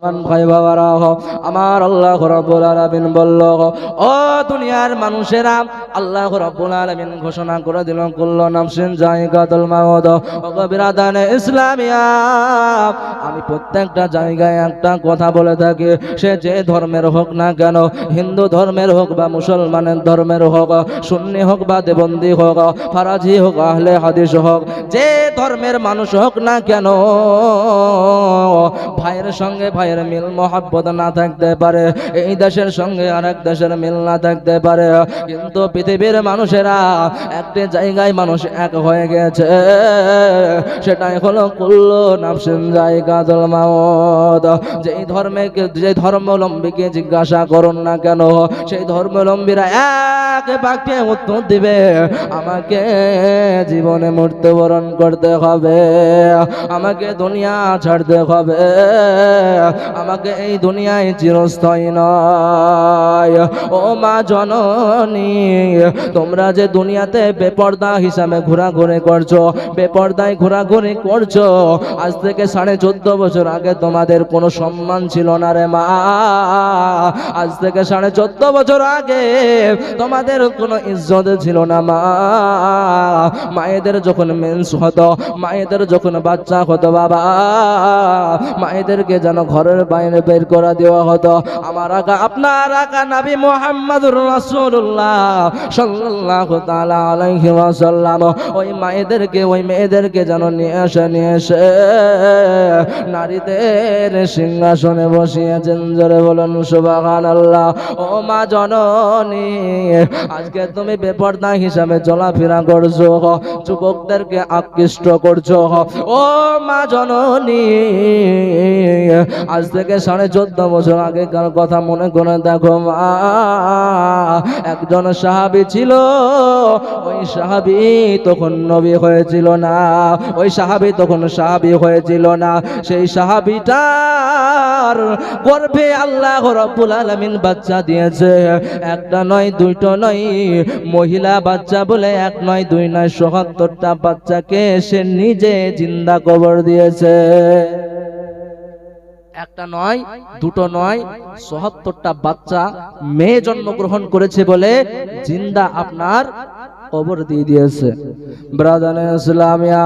ভাই বাবারা, আমার আল্লাহ রাব্বুল আলামিন বলল, ও দুনিয়ার মানুষেরা, আল্লাহ রাব্বুল আলামিন ঘোষণা করে দিল, কুল্লু নাফসিন যায়িকাতুল মাউত। ও বিরাদানে ইসলামিয়া, আমি প্রত্যেকটা জায়গায় একটা কথা বলে থাকি, সে যে ধর্মের হোক না কেন, হিন্দু ধর্মের হোক বা মুসলমানের ধর্মের হোক, সুন্নি হোক বা দেবন্দী হোক, ফারাজি হোক, আহলে হাদিস হোক, যে ধর্মের মানুষ হোক না কেন, ভাইয়ের সঙ্গে ভাইয়ের মিল মহব্বত না থাকতে পারে, এই দেশের সঙ্গে আরেক দেশের মিল না থাকতে পারে, কিন্তু পৃথিবীর মানুষেরা একটা জায়গায় মানুষ এক হয়ে গেছে, সেটাই হলো কুল্লু নাফসিন যায়িকাতুল মাউত। যেই ধর্মাবলম্বীকে জিজ্ঞাসা করুন না কেন, সেই ধর্মাবলম্বীরা এক বাক্যে উত্তর দিবে, আমাকে জীবনে মৃত্যুবরণ করতে হবে, আমাকে দুনিয়া ছাড়তে হবে, আমাকে এই দুনিয়ায় চিরস্থায়ী নয়। ও মা জননী, তোমরা যে দুনিয়াতে বেপর্দা হিসাবে ঘোরাঘুরি করছো, বেপর্দায় ঘোরাঘুরি করছো, আজ থেকে 14.5 বছর আগে তোমাদের কোনো সম্মান ছিল না রে মা। আজ থেকে 14.5 বছর আগে তোমাদের কোনো ইজ্জত ছিল না মা। মায়েদের যখন মেন্স হতো, মায়েদের যখন বাচ্চা হতো বাবা, মায়েদেরকে যেন ঘরের বাইরে বের করে দেওয়া হতো। আমার আকা, আপনার আকা নবী মুহাম্মদুর রাসূলুল্লাহ সাল্লাল্লাহু তাআলা আলাইহি ওয়াসাল্লাম ওই মায়েদেরকে, ওই মেয়েদেরকে যেন নিয়ে এসে নারীদের সিংহাসনে বসিয়েছেন। জোরে বলুন সুবহানাল্লাহ। ও মা জননী, আজকে তুমি বেপরদা হিসাবে চলাফেরা করছো, যুবকদেরকে আকৃষ্ট করছো। ও মা জননী, আজ থেকে 14.5 বছর আগেকার কথা মনে করে দেখো মা। একজন সাহাবী ছিল, ওই সাহাবী তখন নবী হয়েছিল না, ওই সাহাবী তখন সাহাবী হয়েছিল না। সেই সাহাবীটার গর্ভে আল্লাহ রাব্বুল আলামিন বাচ্চা দিয়েছে, একটা নয়, দুইটা নয়, মহিলা বাচ্চা বলে 1 নয় 2 নয় 77টা বাচ্চাকে সে নিজে জিন্দা কবর দিয়েছে। একটা নয়, দুটো নয়, 77টা বাচ্চা মেয়ে জন্মগ্রহণ করেছে বলে জিন্দা আপনার কবর দিয়ে দিয়েছে। ব্রাদারে ইসলামিয়া,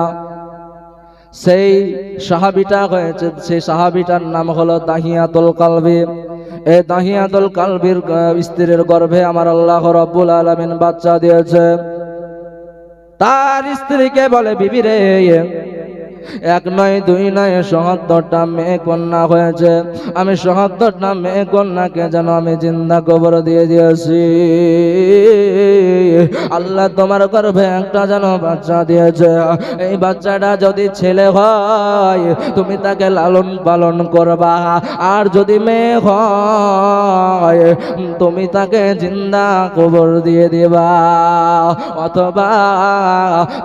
সেই সাহাবীটা হয়েছে, সেই সাহাবীটার নাম হলো দাহিয়াতুল কালবি। এই দাহিয়াতুল কালবির স্ত্রীর গর্ভে আমার আল্লাহ রাব্বুল আলামিন বাচ্চা দিয়েছে। তার স্ত্রীকে বলে, বিবি রে, 1 নয় 2 নয় 77টা মেয়ে কন্যা হয়েছে, আমি 77টা মেয়ে কন্যাকে যেন আমি জিন্দা কবর দিয়ে দিয়েছি। আল্লাহ তোমার গর্ভে একটা যেন বাচ্চা দিয়েছে, এই বাচ্চাটা যদি ছেলে হয় তুমি তাকে লালন পালন করবা, আর যদি মেয়ে হয় তুমি তাকে জিন্দা কবর দিয়ে দিবা, অথবা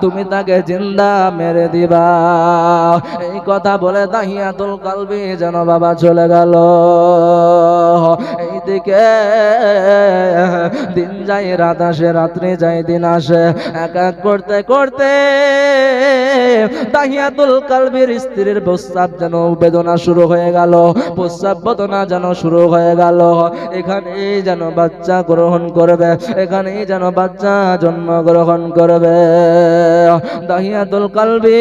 তুমি তাকে জিন্দা মেরে দিবা। এই কথা বলে দাহিয়াতুল কালবি যেন বাবা চলে গেল। এইদিকে দিন যায় রাত আসে, রাত্রি যায় দিন আসে, এক এক করতে করতে দাহিয়াতুল কালবির স্ত্রীর প্রস্রাব যেন বেদনা শুরু হয়ে গেল, প্রস্রাব বেদনা যেন শুরু হয়ে গেল। এখানেই যেন বাচ্চা গ্রহণ করবে, এখানেই যেন বাচ্চা জন্মগ্রহণ করবে। দাহিয়াতুল কালবি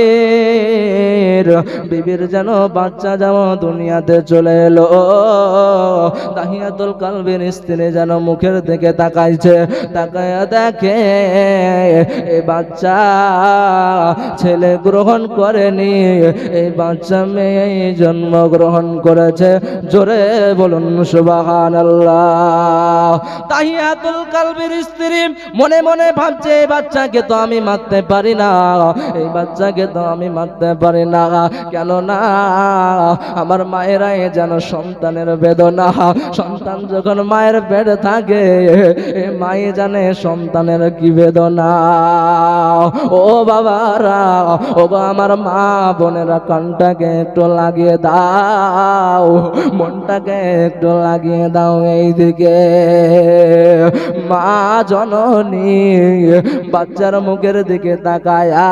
বিবির যেন বাচ্চা যেন দুনিয়াতে চলে এলো। দাহিয়াতুল কালবির স্ত্রী যেন মুখের দিকে তাকাইছে, তাকায়া দেখে এই বাচ্চা ছেলে গ্রহণ করেনি, এই বাচ্চা মেয়ে জন্মগ্রহণ করেছে। জোরে বলুন সুবহানাল্লাহ। দাহিয়াতুল কালবির স্ত্রী মনে মনে ভাবছে, এই বাচ্চাকে তো আমি মারতে পারি না, এই বাচ্চাকে তো আমি মারতে পারি না, কেন না আমার মায়েরাই যেন সন্তানের বেদনা, সন্তান সন্তান যখন মায়ের পেটে থাকে মাই জানে সন্তানের কি বেদনা। ও বাবারা, ও আমার মা বোনেরা, কানটাকে একটু লাগিয়ে দাও, মনটাকে একটু লাগিয়ে দাও এইদিকে। মা জননী বাচ্চার মুখের দিকে তাকায়া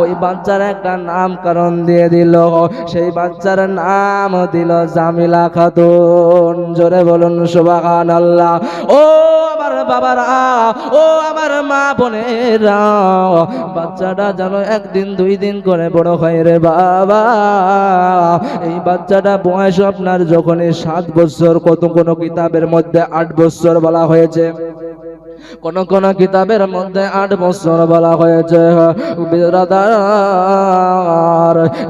ওই বাচ্চার একটা নামকরণ দিয়ে দিল। সেই বাচ্চার নাম দিল জামিলা খাতুন। জোরে বলুন সুবহানাল্লাহ। ও আমার বাবারা, ও আমার মা বোনেরা, বাচ্চাটা যেন একদিন দুই দিন করে বড় হয় রে বাবা। এই বাচ্চাটা বয়স আপনার যখনই 7 বছর, কোন কিতাবের মধ্যে 8 বছর বলা হয়েছে, কোন কোন কিতাবের মধ্যে 8 বছর বলা হয়েছে। বিরাদার,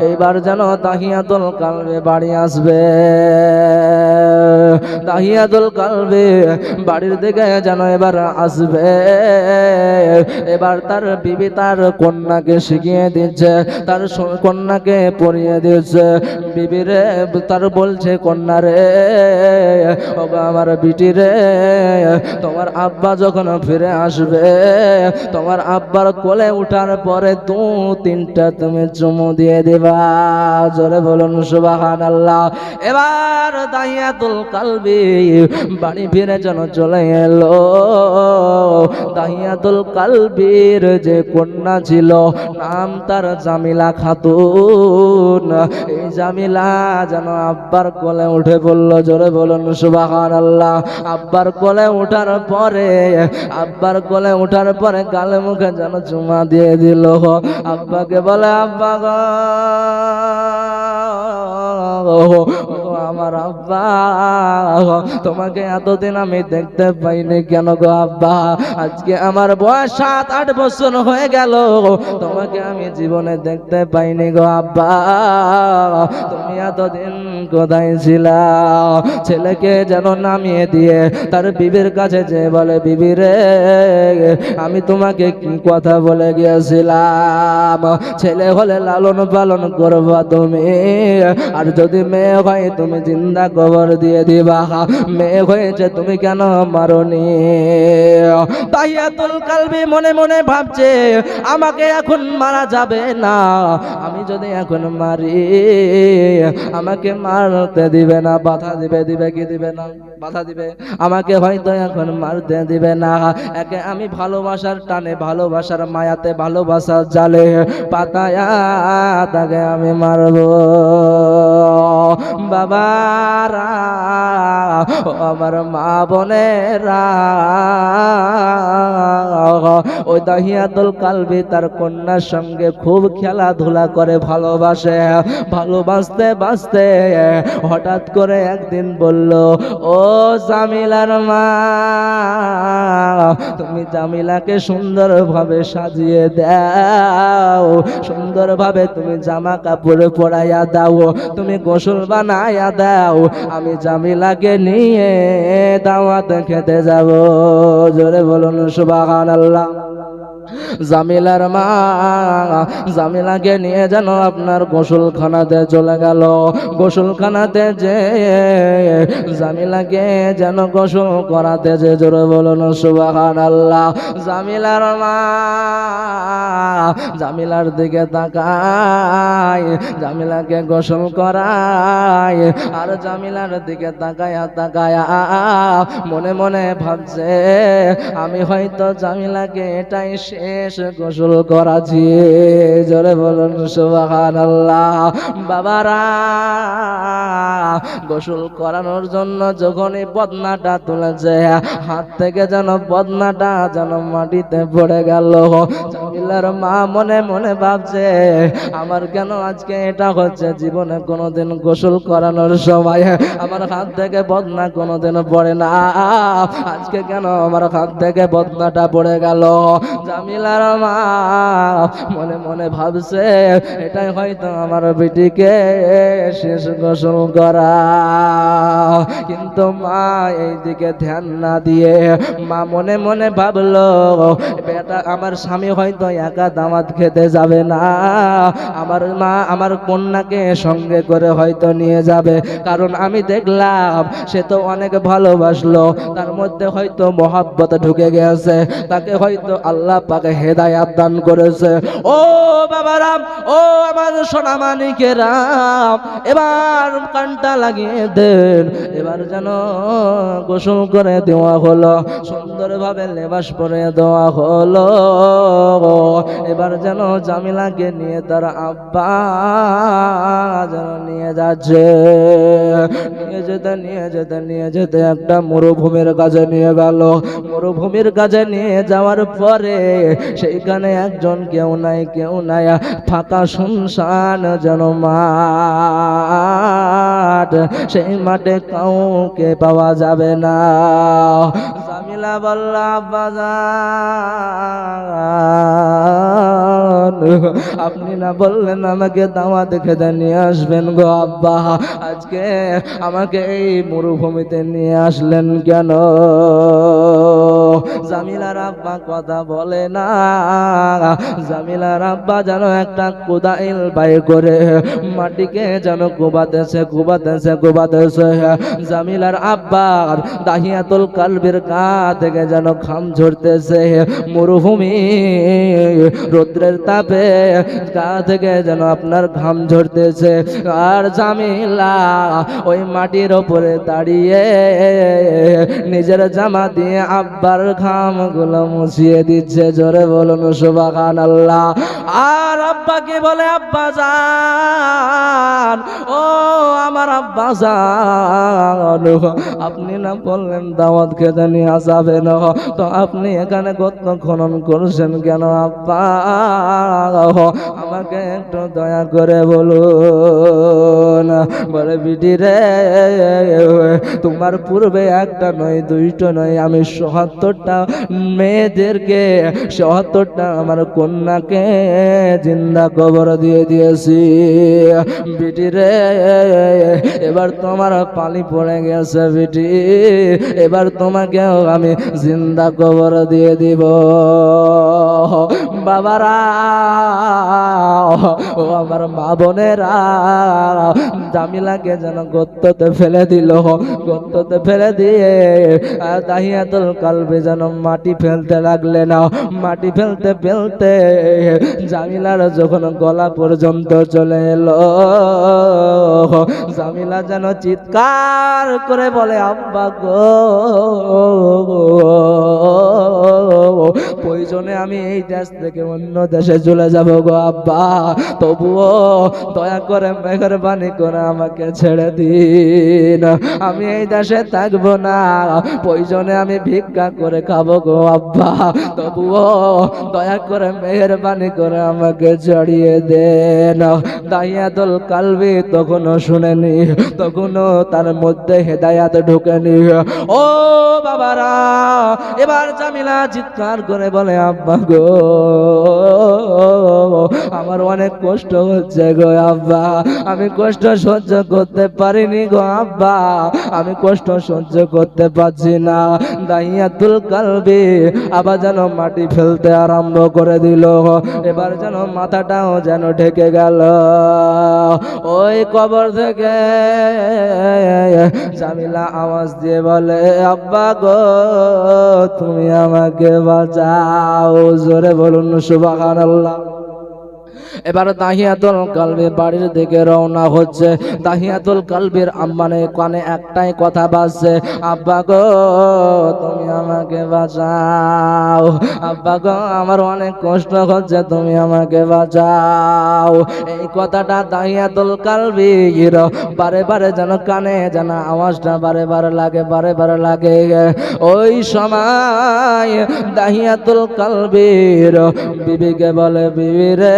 এইবার যেন তাহিয়াতুল কালবে বাড়ি আসবে। তাহিয়াতুল কালবে বাড়ির দিকে যেন এবার আসবে। এবার তার বিবি তার কন্যাকে শিখিয়ে দিচ্ছে, তার কন্যাকে পড়িয়ে দিচ্ছে। বিবিরে তার বলছে, কন্যা রে, ও আমার বিটি রে, তোমার আব্বা যখন ফিরে আসবে, তোমার আব্বার কোলে উঠার পরে 2-3টা তুমি চুমু দিয়ে দিবা। জোরে বলুন সুবহানাল্লাহ। এবার দাহিয়াতুল কালবি বাড়ি ফিরে যেন চলে এলো। দাহিয়াতুল কালবির যে কন্যা ছিল নাম তার জামিলা খাতুন। এই জামিলা যেন আব্বার কোলে উঠে বলল, জোরে বলুন সুবহানাল্লাহ। আব্বার কোলে উঠার পরে, আব্বার কোলে উঠার পরে গালে মুখে যেন চুমা দিয়ে দিল। আব্বাকে বলে, আব্বা গো, আমার আব্বা, তোমাকে এতদিন আমি দেখতে পাইনি কেন গো আব্বা? আজকে আমার বয়স 7-8 বছর হয়ে গেল, তোমাকে আমি জীবনে দেখতে পাইনি গো আব্বা। তুমি এতদিন কোথায় ছিলা? ছেলেকে যেন নামিয়ে দিয়ে তার বিবির কাছে যে বলে, বিবি রে, আমি তোমাকে কি কথা বলে গিয়েছিলাম? ছেলে হলে লালন পালন করবা তুমি, আর যদি মেয়ে হয় তুমি জিন্দা কবর দিয়ে দিবা। মেয়ে হয়েছে তুমি কেন মারনি? তাহিয়াতুল কালবি মনে মনে ভাবছে, আমাকে এখন মারা যাবে না। আমি যদি এখন মারি, আমাকে মারতে দিবে না, বাধা দিবে। দিবে কি দিবে না? বাধা দিবে। আমাকে হয়তো এখন মারতে দিবে না। একে আমি ভালোবাসার টানে, ভালোবাসার মায়াতে, ভালোবাসার জালে পাতায়া তাকে আমি মারবো। বাবারা, আমার মা বোনেরা, ওই দাহিয়াতুল কালবি তার কন্যার সঙ্গে খুব খেলাধুলা করে, ভালোবাসে। ভালোবাসতে বাসতে হঠাৎ করে একদিন বলল, ও জামিলার মা, তুমি জামিলাকে সুন্দরভাবে সাজিয়ে দাও, সুন্দরভাবে তুমি জামা কাপড় পরাইয়া দাও, তুমি গোসল বানাইয়া দাও, আমি জামিলাকে নিয়ে দাওয়াত খেতে যাব। জোরে বলুন সুবহানাল্লাহ। জামিলার মা জামিলাকে নিয়ে যেন আপনার গোসলখানাতে চলে গেল। গোসলখানাতে যে জামিলাকে যেন গোসল করাতে যে, জোরে বলুন সুবহানাল্লাহ। জামিলার মা জামিলার দিকে তাকায়, জামিলাকে গোসল করায়, আর জামিলার দিকে তাকায়া তাকায়া মনে মনে ভাবছে, আমি হয়তো জামিলাকে এটাই শেষ গোসল করাছি। জোরে বলুন সুবহানাল্লাহ। বাবারা, গোসল করানোর জন্য যখনই বদনাটা তুলেছে, হাত থেকে যেন বদনাটা যেন মাটিতে পড়ে গেল। জামিলার মা মনে মনে ভাবছে, আমার কেন আজকে এটা হচ্ছে? জীবনে কোনোদিন গোসল করানোর সময় আমার হাত থেকে বদনা কোনোদিন পড়ে না, আজকে কেন আমার হাত থেকে বদনাটা পড়ে গেল? জামিলার মা মনে মনে ভাবছে, এটাই হয়তো আমার বেটিকে শেষ গোসল করা। কিন্তু মা এই দিকে ধ্যান না দিয়ে মা মনে মনে ভাবলো, বেটা আমার স্বামী হয়তো একা দাওয়াত খেতে যাবে না, আমার মা আমার কন্যাকে সঙ্গে করে হয়তো নিয়ে যাবে। কারণ আমি দেখলাম সে তো অনেক ভালোবাসলো, তার মধ্যে হয়তো মহব্বত ঢুকে গেছে, তাকে হয়তো আল্লাহ পাকে হেদায়াত দান করেছে। ও বাবারাম, ও আমার সোনা মানিকেরাম, এবার কানটা লাগিয়ে দেন। এবার যেন গোসল করে দেওয়া হলো, সুন্দরভাবে লেবাস পরে দেওয়া হলো। এবার যেন জামিলাকে নিয়ে তার আব্বা যেন নিয়ে যাচ্ছে। নিয়ে যেতে একটা মরুভূমির কাছে নিয়ে গেল। মরুভূমির কাছে নিয়ে যাওয়ার পরে সেইখানে একজন কেউ নাই, ফাঁকা শুনশান যেন মাঠ, সেই মাঠে কাউকে পাওয়া যাবে না। জামিলা বলল, আব্বাজান আপনি না বললেন আমাকে দাওয়াত খেতে নিয়ে আসবেন গো আব্বা, আজকে আমাকে এই মরুভূমিতে নিয়ে আসলেন কেন? জামিলার আব্বা কথা বলে না। জামিলার আব্বা যেন একটা কোদাইল বাইর করে মাটিকে যেন কুবাতেছে। জামিলার আব্বার দাহিয়াতুল কালবির গা থেকে যেন ঘাম ঝরতেছে। মরুভূমি রৌদ্রের তাপে গা থেকে যেন আপনার ঘাম ঝরতেছে। আর জামিলা ওই মাটির ওপরে দাঁড়িয়ে নিজের জামা দিয়ে আব্বার ঘামগুলো মুছিয়ে দিচ্ছে। জোরে বলুন সুবহানাল্লাহ। আর আব্বাকে বলে, আব্বা জান, ও আমার আব্বা জান, আপনি না বললেন দাওয়াত খেতে নিয়ে যাবেন, তো আপনি এখানে গর্ত খনন করছেন কেন আব্বা? আমাকে একটু দয়া করে বলুন। বলে, বিটি রে, তোমার পূর্বে একটা নয়, দুইটা নয়, আমি ৭০টা মেয়েদেরকে, ৭০টা আমার কন্যাকে জিন্দা কবর দিয়ে দিয়েছি। বিটি রে, এবার তোমার পালি পড়ে গেছে বিটি, এবার তোমাকেও আমি জিন্দা কবর দিয়ে দিব। বাবারা, ও আমার মা বোনেরা, জামিলাকে যেন গর্ততে ফেলে দিল। গর্ততে ফেলে দিয়ে দাহিয়াতুল কালবি যেন মাটি ফেলতে লাগলেন। মাটি ফেলতে ফেলতে জামিলার যখন গলা পর্যন্ত চলে এলো, জামিলা যেন চিৎকার করে বলে, আব্বা গো, প্রয়োজনে আমি এই দেশ থেকে অন্য দেশে চলে যাব গো আব্বা, তবুও দয়া করে মেহেরবানি করে আমাকে ছেড়ে দিন। আমি এই দেশে থাকবো না, প্রয়োজনে আমি ভিক্ষা করে খাবো গো আব্বা, তবুও দয়া করে মেহেরবানি করে আমাকে জড়িয়ে দেন। দাহিয়াতুল কালবি তখনও শুনেনি, তখনও তার মধ্যে হেদায়াত ঢোকেনি। ও বাবারা, এবার জামিলা চিৎকার করে বলে, আব্বা গো, আমার অনেক কষ্ট হচ্ছে গো আব্বা, আমি কষ্ট সহ্য করতে পারিনি গো আব্বা, আমি কষ্ট সহ্য করতে পারছি না। দাহিয়াতুল কালবি আবার যেন মাটি ফেলতে আরম্ভ করে দিল। এবার যেন মাথাটাও যেন ঢেকে গেল। ওই কবর থেকে জামিলা আওয়াজ দিয়ে বলে, আব্বা গো, তুমি আমাকে বাঁচাও। জোরে বলুন সুবহানাল্লাহ। এবার দাহিয়াতুল কালবি বাড়ির দিকে রওনা হচ্ছে। দাহিয়াতুল কালবির আম্মানে কানে একটাই কথা বাজছে, আব্বা গো, তুমি আমাকে বাঁচাও, আব্বা গো, আমার অনেক কষ্ট হচ্ছে, তুমি আমাকে বাঁচাও। এই কথাটা দাহিয়াতুল কালবির বারে বারে যেন কানে যেন আওয়াজটা বারে বারে লাগে। ওই সময় দাহিয়াতুল কালবির বিবিকে বলে, বিবি রে,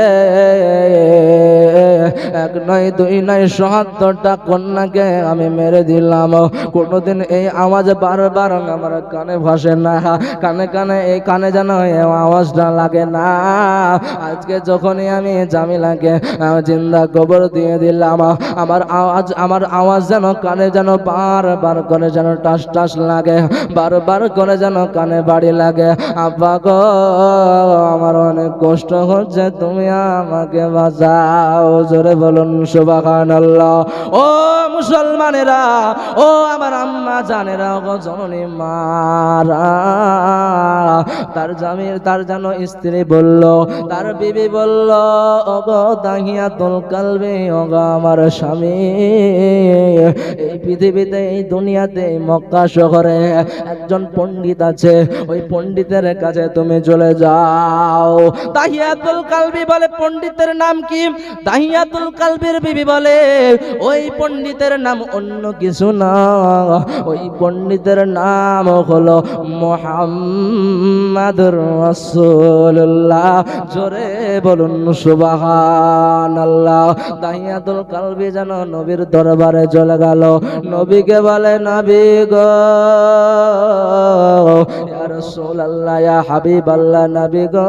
এক নয় দুই নয় ৭৭টা কন্যাকে আমি মেরে দিলাম। কোনোদিন এই আওয়াজ বারবার আমার কানে ভাসে না, কানে কানে এই কানে যেন এই আওয়াজটা লাগে না। আজকে যখনই আমি জামিলাকে জিন্দা কবর দিয়ে দিলাম, আমার আওয়াজ যেন কানে যেন বারবার করে যেন টাস টাস লাগে, বারবার করে যেন কানে বাড়ি লাগে। আব্বা গো, আমার অনেক কষ্ট হচ্ছে, তুমি আমাকে বাঁচাও। জোরে বলুন সুবহানাল্লাহ। ও মুসলমানেরা, ও আমার আম্মা জানেরা, ও জননী মারা, তার যেন স্ত্রী বলল, তার বিবি বলল, ও গো দাহিয়াতুল কালবি, ও গো আমার স্বামী, এই পৃথিবীতে এই দুনিয়াতে মক্কা শহরে একজন পণ্ডিত আছে, ওই পণ্ডিতের কাছে তুমি চলে যাও। দাহিয়াতুল কালবি বলে, পণ্ডিতের নাম কি? দাহিয়াতুল কালবির বিবি বলে, ওই পণ্ডিতের নাম অন্য কিছু না, ওই পণ্ডিতের নাম হলো মুহাম্মাদুর রাসূলুল্লাহ। জোরে বলুন সুবহানাল্লাহ। দাহিয়াতুল কালবি যেন নবীর দরবারে চলে গেল। নবীকে বলে, নবী গো, ইয়া রাসূলুল্লাহ, ইয়া হাবিবাল্লাহ, নবী গো,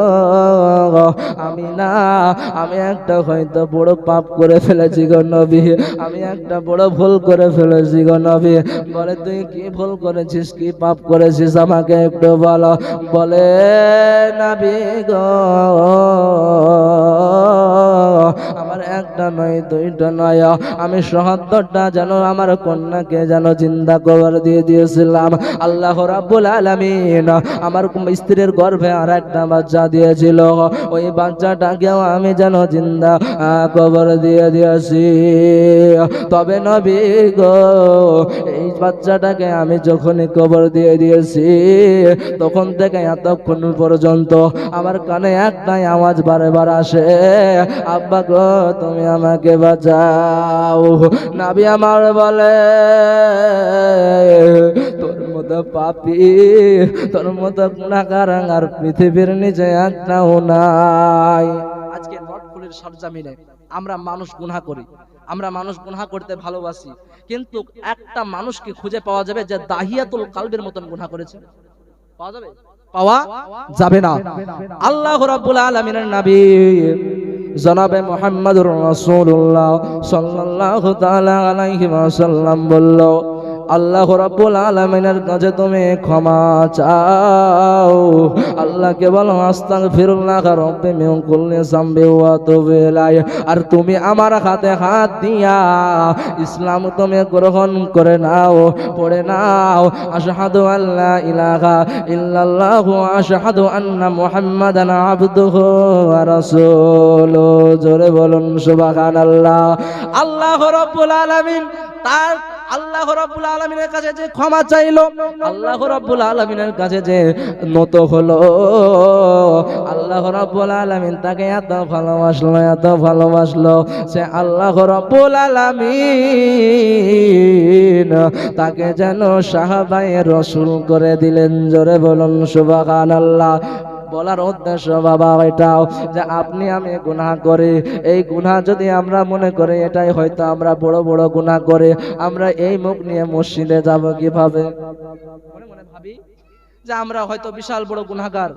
আমি একটা হয়তো বড় পাপ করে ফেলেছি গো নবী, আমি একটা বড় ভুল করে ফেলেছি গো নবী। বলে, তুই কি ভুল করেছিস, কি পাপ করেছিস, আমাকে একটু বলো। বলে, নবী গো, আমার একটা নয় দুইটা নয়, আমি ৭৭টা যেন আমার কন্যাকে যেন জিন্দা কবর দিয়ে দিয়েছিলাম। আল্লাহ রাব্বুল আলামিন আমার স্ত্রীর গর্ভে আর একটা বাচ্চা দিয়েছিল, ওই বাচ্চাটাকেও আমি যেন জিন্দা কবর দিয়ে দিয়েছি। তবে নবী গো, এই বাচ্চাটাকে আমি যখনই কবর দিয়ে দিয়েছি, তখন থেকে এতক্ষণ পর্যন্ত আমার কানে একটাই আওয়াজ বারবার আসে, আব্বা গো, তুমি আমাকে বাঁচাও। নবী আমার বলে, তোর মতো পাপী, তোর মতো গুনাহগার আর পৃথিবীর নিচে একটাও নাই। আজকে নটকুলির সরজমিনে আমরা মানুষ গুনাহ করি, আমরা মানুষ গুনাহ করতে ভালোবাসি, কিন্তু একটা মানুষকে খুঁজে পাওয়া যাবে যে দাহিয়াতুল কালবের মতন গুনাহ করেছে? পাওয়া যাবে? পাওয়া যাবে না। আল্লাহ রাব্বুল আলামিনের নবী জনাবে মুহাম্মদুর রাসূলুল্লাহ সাল্লাল্লাহু তাআলা আলাইহি ওয়াসাল্লাম বলল, আল্লাহ রাব্বুল আলামিনের কাছে তুমি ক্ষমা চাও। আল্লাহকে বলো, আস্তাগফিরুল্লাহ রাব্বি মিন কুল্লি যামবি ওয়া আতুবু ইলাইহি। আর তুমি আমার হাতে হাত দিয়া ইসলাম তুমি গ্রহণ করে নাও, পড়ে নাও, আশহাদু আল্লা ইলাহা ইল্লাল্লাহু ওয়া আশহাদু আন্না মুহাম্মাদান আবদুহু ওয়া রাসূলুহু। জোরে বলুন সুবহানাল্লাহ। আল্লাহ রাব্বুল আলামিন তার আল্লাহ রাব্বুল আলামিনের কাছে যে ক্ষমা চাইলো, আল্লাহ রাব্বুল আলামিনের কাছে যে নত হলো, আল্লাহ রাব্বুল আলামিন তাকে এত ভালোবাসলো, এত ভালোবাসলো, সে আল্লাহ রাব্বুল আলামিন তাকে যেন সাহাবায়ে রাসূল করে দিলেন। জোরে বলুন সুবহানাল্লাহ। বলার উদ্দেশ্য বাবা এটাও যে আপনি আমি গুনাহ করি, এই গুনাহ যদি আমরা মনে করি এটাই হয়তো আমরা বড় বড় গুনাহ করে, আমরা এই মুখ নিয়ে মসজিদে যাব কিভাবে? মনে মনে ভাবি যে আমরা হয়তো বিশাল বড় গুনাহগার,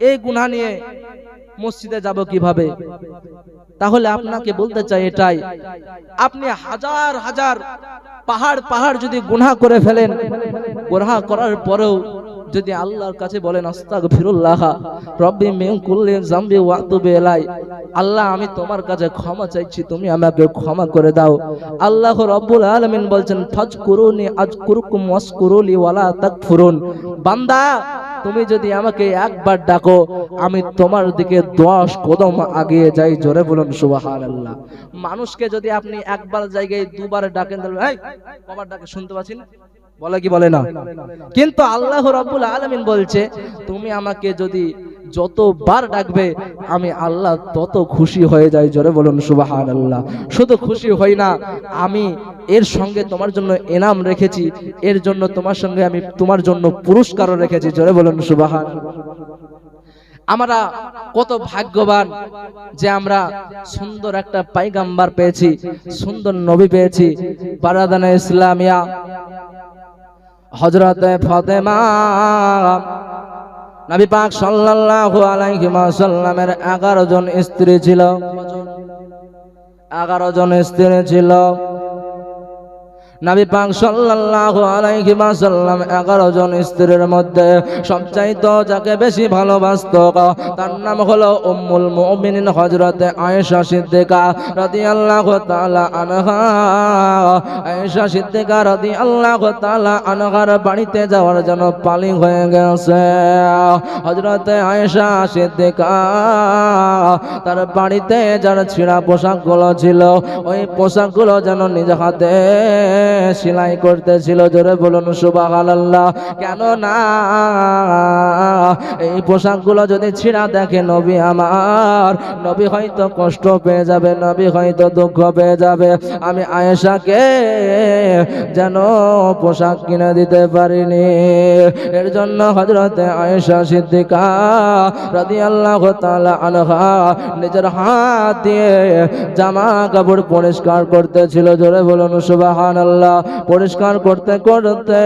এই গুনাহ নিয়ে মসজিদে যাব কিভাবে? তাহলে আপনাকে বলতে চাই এটাই, আপনি হাজার হাজার পাহাড় পাহাড় যদি গুনাহ করে ফেলেন, গুনাহ করার পরেও যদি আল্লাহর কাছে বলেন, আস্তাগফিরুল্লাহ রাব্বি মিন কুল্লি যামবি ওয়া আতুবু ইলাইহি, আল্লাহ আমি তোমার কাছে ক্ষমা চাইছি, তুমি আমাকে ক্ষমা করে দাও। আল্লাহ রাব্বুল আলামিন বলছেন, ফাজকুরুনি আযকুরকুম ওয়াশকুরুলি ওয়ালা তাকফুরুন। বান্দা, তুমি যদি আমাকে একবার ডাকো, আমি তোমার দিকে 10 কদম আগিয়ে যাই। জোরে বলুন সুবহানাল্লাহ। মানুষকে যদি আপনি একবার জায়গায় দুবার ডাকেন, তাহলে এই কবার ডাকে শুনতে পাচ্ছেন, বলে কি বলে না? কিন্তু আল্লাহ রাব্বুল আলামিন বলছে, তুমি আমাকে যদি যতবার ডাকবে আমি আল্লাহ তত খুশি হয়ে যাই। জোরে বলুন সুবহানাল্লাহ। শুধু খুশি হই না, আমি এর সঙ্গে তোমার জন্য ইনাম রেখেছি, এর জন্য তোমার সঙ্গে আমি তোমার জন্য পুরস্কারও রেখেছি। জোরে বলুন সুবহানাল্লাহ। আমরা কত ভাগ্যবান যে আমরা সুন্দর একটা পায়গাম্বার পেয়েছি, সুন্দর নবী পেয়েছি। বারাদানে ইসলামিয়া হযরতে ফাতেমা নবী পাক সাল্লাল্লাহু আলাইহি ওয়াসাল্লামের 11 জন স্ত্রী ছিল। 11 জন স্ত্রী ছিল। নবী পাক সাল্লাল্লাহু আলাইহি ওয়াসাল্লাম 11 জন স্ত্রীর মধ্যে সবচাইতে যাকে বেশি ভালোবাসতো তার নাম হলো উম্মুল মুমিনিন হযরতে আয়েশা সিদ্দিকা রাদিয়াল্লাহু তাআলা আনহা। আয়েশা সিদ্দিকা রাদিয়াল্লাহু তাআলা আনহার বাড়িতে যাওয়ার জন্য পালি হয়ে গেছে। হযরতে আয়েশা সিদ্দিকা তার বাড়িতে যার ছিঁড়া পোশাকগুলো ছিল ওই পোশাকগুলো যেন নিজ হাতে সেলাই করতেছিল। জোরে বলুন সুবহানাল্লাহ। কেন না এই পোশাকগুলো যদি ছিঁড়া দেখে নবী আমার, নবী হয়তো কষ্ট পেয়ে যাবে, নবী হয়তো দুঃখ পেয়ে যাবে। আমি আয়েশাকে যেন পোশাক কিনে দিতে পারিনি। এর জন্য হযরতে আয়েশা সিদ্দিকা রাদিয়াল্লাহু তাআলা আনহা নিজের হাত দিয়ে জামা কাপড় পরিষ্কার করতেছিল। জোরে বলুন সুবহানাল্লাহ। পরিষ্কার করতে করতে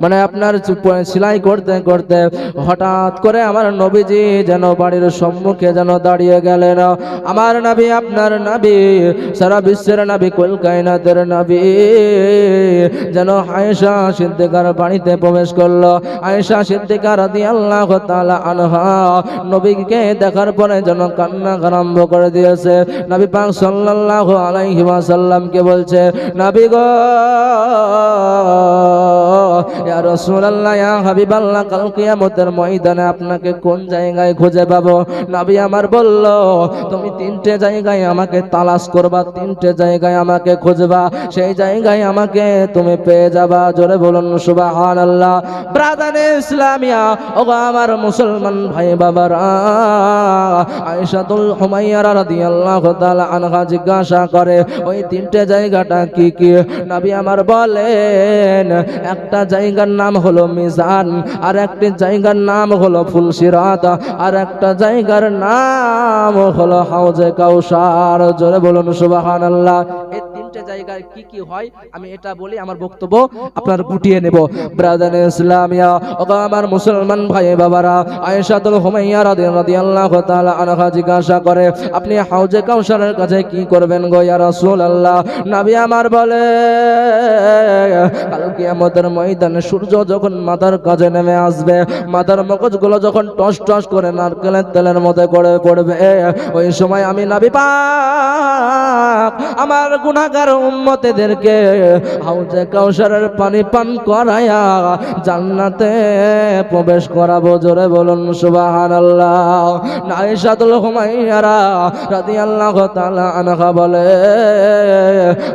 মানে আপনার সেলাই করতে করতে হঠাৎ করে আমার নবীজি যেন বাড়ির সম্মুখে যেন দাঁড়িয়ে গেলেন। আমার নবী, আপনার নবী, সারা বিশ্বের নবী, কুল কায়নাতের নবী যেন আয়েশা সিদ্দিকার বাড়িতে প্রবেশ করলো। আয়েশা সিদ্দিকা রাদিয়াল্লাহু তাআলা আনহা নবীকে দেখার পরে যেন কান্না আরম্ভ করে দিয়েছে। নবী পাক সাল্লাল্লাহু আলাইহি ওয়াসাল্লামকে বলছে, নবী গো, ইয়া রাসূলুল্লাহ, ইয়া হাবিবাল্লাহ, কাল কিয়ামতের ময়দানে আপনাকে কোন জায়গায় খুঁজে পাবো? নবী আমার বলল, তুমি 3টে জায়গায় আমাকে তালাশ করবা, 3টে জায়গায় আমাকে খুঁজবা, সেই জায়গায় আমাকে তুমি পেয়ে যাবা। জোরে বলুন সুবহানাল্লাহ। ব্রাদারে ইসলামিয়া, ওগো আমার মুসলমান ভাই বাবারা, আয়েশাতুল হুমাইরা রাদিয়াল্লাহু তাআলা আনহা জিজ্ঞাসা করে, ওই 3টে জায়গাটা কি কি? নবী আমার বলেন, একটা জায়গার নাম হলো মিজান, আর একটি জায়গার নাম হলো ফুলসিরাত, আর একটা জায়গার নাম হলো হাউজে কাউসার। জোরে বলুন সুবহানাল্লাহ। এই 3টে জায়গায় কি কি হয় আমি এটা বলি, আমার বক্তব্য আপনার গুটিয়ে নেব। ব্রাদারে ইসলামিয়া, ওগো আমার মুসলমান ভাই বাবারা, আয়েশাতুল হুমাইরা রাদিয়াল্লাহু তাআলা আনহা জিজ্ঞাসা করে, আপনি হাউজে কাউসারের কাছে কি করবেন গো ইয়া রাসূলুল্লাহ? নবী আমার বলে, কাল কিয়ামতের ময়দানে সূর্য যখন মাথার কাছে নেমে আসবে, মাথার মগজগুলো যখন টস টস করে নারকেলের তেলের মধ্যে করে পড়বে, ওই সময় আমি নবী পাক আমার গুনাহগার উম্মতেদেরকে হাউজে কাউসারের পানি পান করায়া জান্নাতে প্রবেশ করাবো। জোরে বলুন সুবহানাল্লাহ। আয়েশাতুল হুমাইরা রাদিয়াল্লাহু তাআলা আনহা বলে,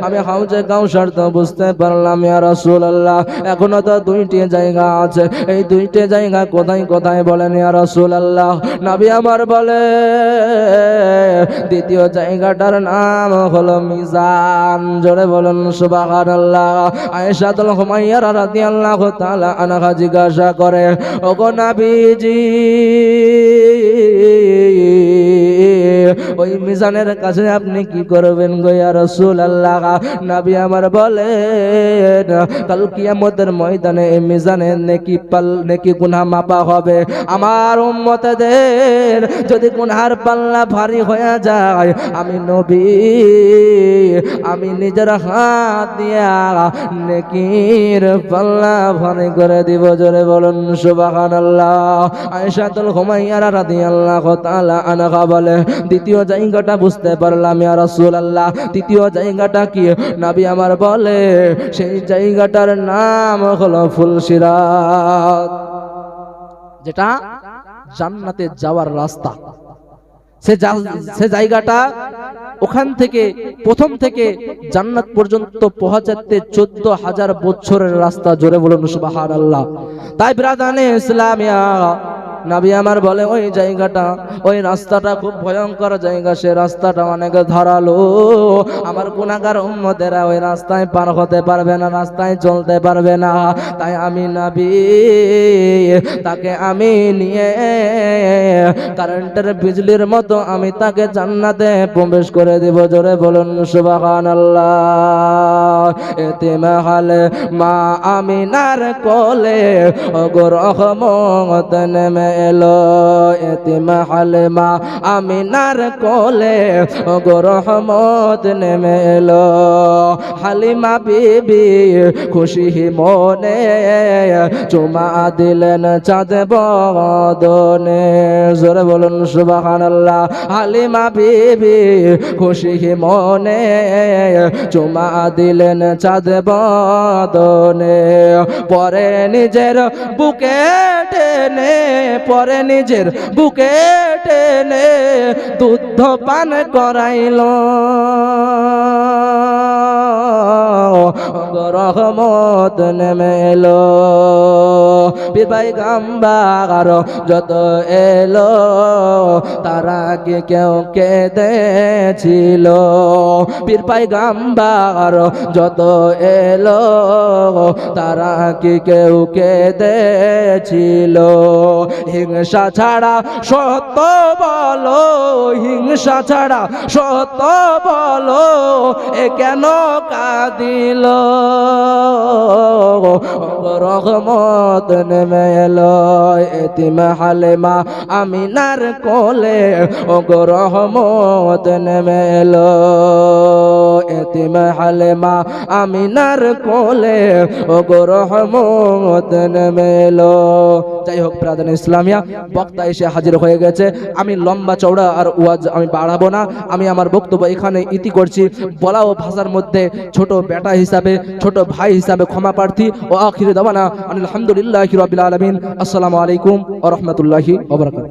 আমি হাউজে কাউসার তো বুঝতে পারলাম ইয়া রাসূলুল্লাহ, এখনো তো 2টি জায়গা আছে, এই 2টি জায়গা কোথায় কোথায় বলেন ইয়া রাসূলুল্লাহ? নবী আমার বলে, দ্বিতীয় জায়গাটার নাম হলো মিজান। জোরে বলুন সুবহানাল্লাহ। আয়েশাতুল হুমাইরা রাদিয়াল্লাহু তাআলা আনহা জিজ্ঞাসা করে, ওগো নবীজি, ওই মিজানের কাছে আপনি কি করবেন গো ইয়া রাসূলুল্লাহ? নবী আমার বলেন, কাল কিয়ামতের ময়দানে এই মিজানে নেকি গুনাহ মাপা হবে। আমার উম্মতদের যদি গুনাহের পাল্লা ভারী হয়ে যায়, আমি নবী আমি নিজের হাত দিয়া নেকির পাল্লা ভারী করে দিব। জোরে বলুন সুবহানাল্লাহ। আয়েশাতুল হুমাইরা রাদিয়াল্লাহু তাআলা আনহা বলে, দ্বিতীয় জায়গাটা বুঝতে পারলাম ইয়া রাসূলুল্লাহ, তৃতীয় জায়গাটা কি? নবী আমার বলে, সেই জায়গাটার নাম হলো ফুলসিরাত, যেটা জান্নাতে যাওয়ার রাস্তা। সে জায়গাটা ওখান থেকে প্রথম থেকে জান্নাত পর্যন্ত পৌঁছাতে 14,000 বছরের রাস্তা। জোরে বলুন সুবহানাল্লাহ। তাই ব্রাদারে ইসলামিয়া, নবী আমার বলে ওই জায়গাটা, ওই রাস্তাটা খুব ভয়ঙ্কর জায়গা, সে রাস্তাটা অনেক ধারালো, আমার গুনাহগার উম্মতেরা ওই রাস্তায় পার হতে পারবে না, রাস্তায় চলতে পারবে না। তাই আমি নবী তাকে আমি নিয়ে কারেন্টের বিজলির মতো আমি তাকে জান্নাতে প্রবেশ করে দেব। জোরে বলুন সুবহানাল্লাহ। এতিমহাল মা আমিনার কোলে ওগো রহমত নেমে এলো, এতিমহাল মা আমিনার কোলে ওগো রহমত নেমে এলো। হালিমা বিবি খুশি মনে চুমা দিলেন চাঁদ বদনে। জোরে বলুন সুবহানাল্লাহ। হালিমা বিবি খুশি মনে চুমা দিলেন চাঁদ বদনে। পরে নিজের বুকে টেনে, পরে নিজের বুকে টেনে দুধ পান করাইল, রহমত নেমে এলো। পীর পয়গম্বর যত এলো তারা কি কেউ কেঁদেছিল, পীর পয়গম্বর যত এলো তারা কি কেউ কেঁদেছিল। হিংসা ছাড়া সত্য বলো, হিংসা ছাড়া সত্য বলো, এ কেন কাঁদিল, রহমত নেমে এলো। এতিম হালিমা আমিনার কোলে ওগো রহমত নেমে এলো, এতিম হালিমা আমিনার কোলে ওগো রহমত নেমে এলো। যাই হোক ব্রাদার ইসলামিয়া, বক্তা এসে হাজির হয়ে গেছে। আমি লম্বা চওড়া আর ওয়াজ আমি বাড়াবো না, আমি আমার বক্তব্য এখানে ইতি করছি। বলা ও ভাষার মধ্যে ছোট বেটা হিসাবে, ছোট ভাই হিসাবে ক্ষমা প্রার্থী। ও আখির দাওয়ানা আলহামদুলিল্লাহি রাব্বিল আলামিন। আসসালামু আলাইকুম ওয়া রাহমাতুল্লাহি ওয়া বারাকাতুহু।